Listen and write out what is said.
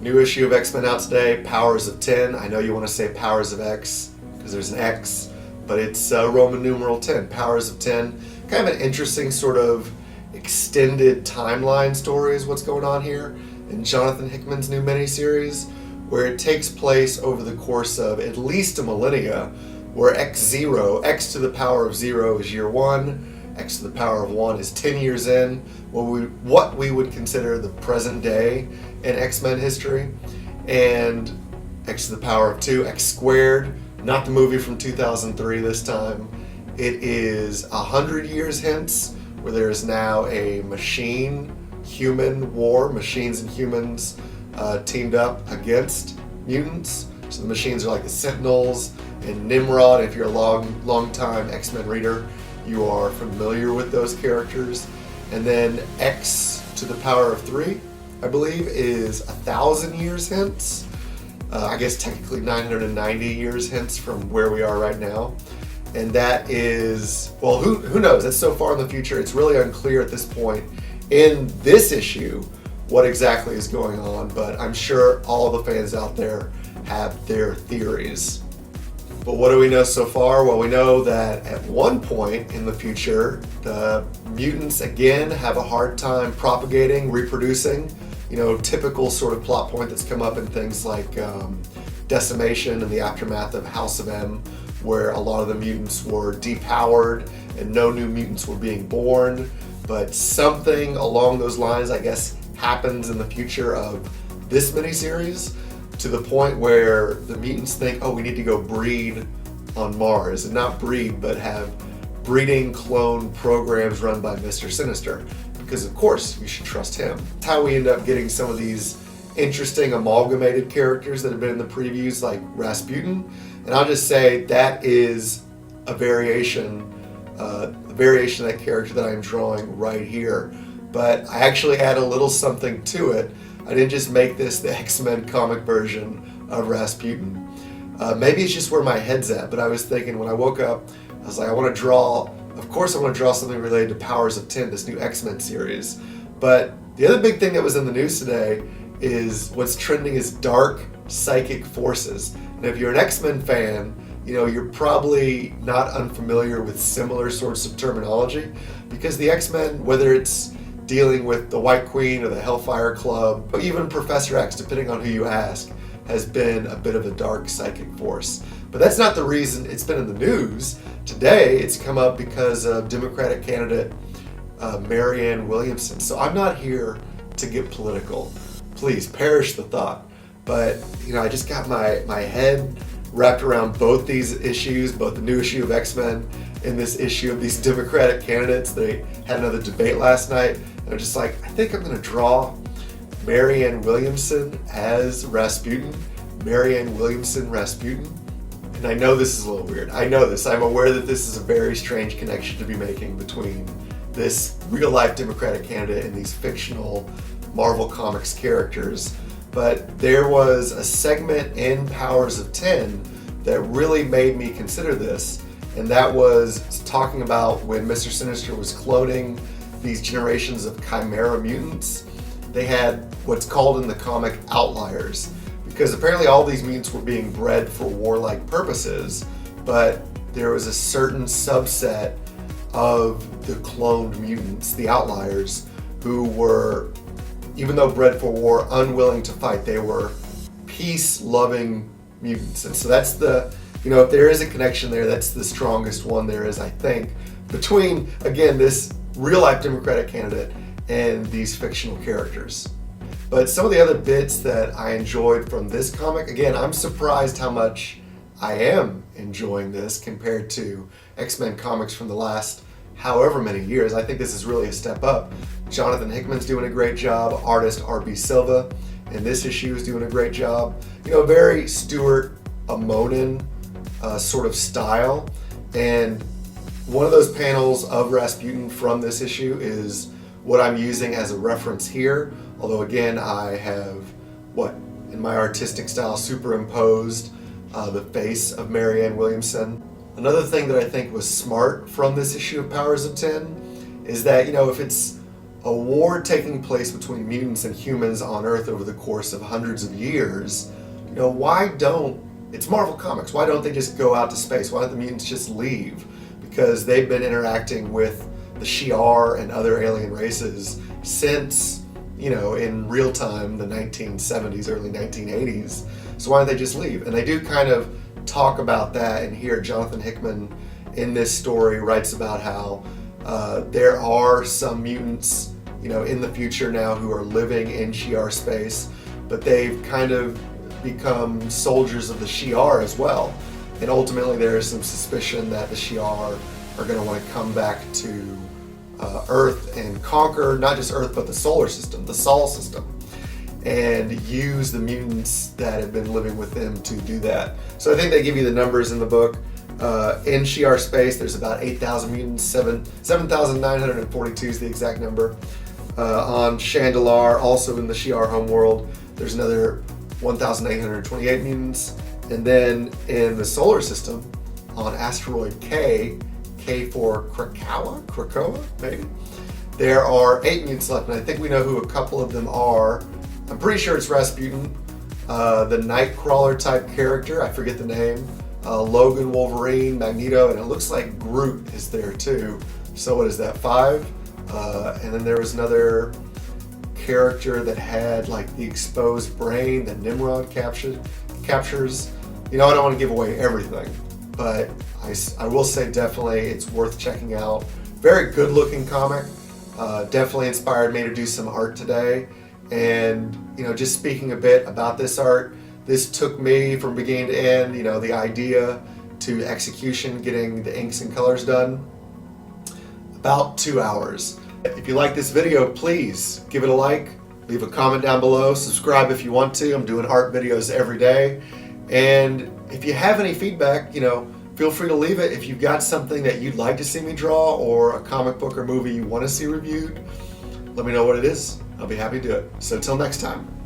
New issue of X-Men out today, Powers of 10. I know you want to say Powers of X because there's an X, but it's Roman numeral 10, Powers of 10. Kind of an interesting sort of extended timeline story is what's going on here in Jonathan Hickman's new miniseries, where it takes place over the course of at least a millennia, where X0, X to the power of 0 is year 1, X to the power of 1 is 10 years in, what we would consider the present day in X-Men history, and X to the power of 2, X squared, not the movie from 2003 this time. It is 100 years hence, where there is now a machine-human war, machines and humans teamed up against mutants. So the machines are like the Sentinels and Nimrod. If you're a long-time X-Men reader, you are familiar with those characters. And then X to the power of 3, I believe, is 1,000 years hence. I guess technically 990 years hence from where we are right now. And that is, well, who knows? That's so far in the future. It's really unclear at this point in this issue what exactly is going on, but I'm sure all the fans out there have their theories. But what do we know so far? Well, we know that at one point in the future, the mutants again have a hard time propagating, reproducing. You know, typical sort of plot point that's come up in things like Decimation and the aftermath of House of M, where a lot of the mutants were depowered and no new mutants were being born. But something along those lines, I guess, happens in the future of this miniseries, to the point where the mutants think, oh, we need to go breed on Mars, and not breed, but have breeding clone programs run by Mr. Sinister, because of course you should trust him. That's how we end up getting some of these interesting amalgamated characters that have been in the previews, like Rasputin. And I'll just say that is a variation of that character that I'm drawing right here. But I actually add a little something to it. I didn't just make this the X-Men comic version of Rasputin. Maybe it's just where my head's at, but I was thinking when I woke up, I was like, of course I want to draw something related to Powers of 10, this new X-Men series. But the other big thing that was in the news today is what's trending is dark psychic forces. And if you're an X-Men fan, you know, you're probably not unfamiliar with similar sorts of terminology, because the X-Men, whether it's dealing with the White Queen or the Hellfire Club, or even Professor X, depending on who you ask, has been a bit of a dark psychic force. But that's not the reason it's been in the news. Today, it's come up because of Democratic candidate Marianne Williamson. So I'm not here to get political. Please, perish the thought. But, you know, I just got my head wrapped around both these issues, both the new issue of X-Men and this issue of these Democratic candidates. They had another debate last night, and I'm just like, I think I'm going to draw Marianne Williamson as Rasputin. Marianne Williamson Rasputin. And I know this is a little weird. I know this. I'm aware that this is a very strange connection to be making between this real-life Democratic candidate and these fictional Marvel Comics characters. But there was a segment in Powers of 10 that really made me consider this, and that was talking about when Mr. Sinister was cloning these generations of chimera mutants. They had what's called in the comic outliers, because apparently all these mutants were being bred for warlike purposes, but there was a certain subset of the cloned mutants, the outliers, who were, even though bred for war, unwilling to fight. They were peace-loving mutants. And so that's the, you know, if there is a connection there, that's the strongest one there is, I think, between, again, this real-life Democratic candidate and these fictional characters. But some of the other bits that I enjoyed from this comic, again, I'm surprised how much I am enjoying this compared to X-Men comics from the last however many years. I think this is really a step up. Jonathan Hickman's doing a great job. Artist R.B. Silva in this issue is doing a great job. You know, very Stuart Amonin sort of style. And one of those panels of Rasputin from this issue is what I'm using as a reference here. Although again, I have, in my artistic style, superimposed the face of Marianne Williamson. Another thing that I think was smart from this issue of Powers of 10 is that, you know, if it's a war taking place between mutants and humans on Earth over the course of hundreds of years, you know, why don't, it's Marvel Comics, why don't they just go out to space? Why don't the mutants just leave? Because they've been interacting with the Shi'ar and other alien races since, you know, in real time, the 1970s, early 1980s. So why don't they just leave? And they do kind of talk about that, and here Jonathan Hickman in this story writes about how there are some mutants, you know, in the future now who are living in Shi'ar space, but they've kind of become soldiers of the Shi'ar as well. And ultimately there is some suspicion that the Shi'ar are going to want to come back to Earth and conquer not just Earth but the solar system, the Sol system, and use the mutants that have been living with them to do that. So I think they give you the numbers in the book. In Shi'ar space, there's about 8,000 mutants, 7,942 is the exact number. On Chandelar, also in the Shi'ar homeworld, there's another 1,828 mutants. And then in the solar system, on asteroid K for Krakoa, maybe, there are 8 mutants left, and I think we know who a couple of them are. I'm pretty sure it's Rasputin, the Nightcrawler type character, I forget the name, Logan, Wolverine, Magneto, and it looks like Groot is there too. So what is that, 5? And then there was another character that had like the exposed brain that Nimrod captures. You know, I don't want to give away everything, but I will say definitely it's worth checking out. Very good looking comic. Definitely inspired me to do some art today. And, you know, just speaking a bit about this art, this took me from beginning to end, you know, the idea to execution, getting the inks and colors done, about 2 hours. If you like this video, please give it a like, leave a comment down below, subscribe if you want to. I'm doing art videos every day. And if you have any feedback, you know, feel free to leave it. If you've got something that you'd like to see me draw or a comic book or movie you want to see reviewed, let me know what it is. I'll be happy to do it. So until next time.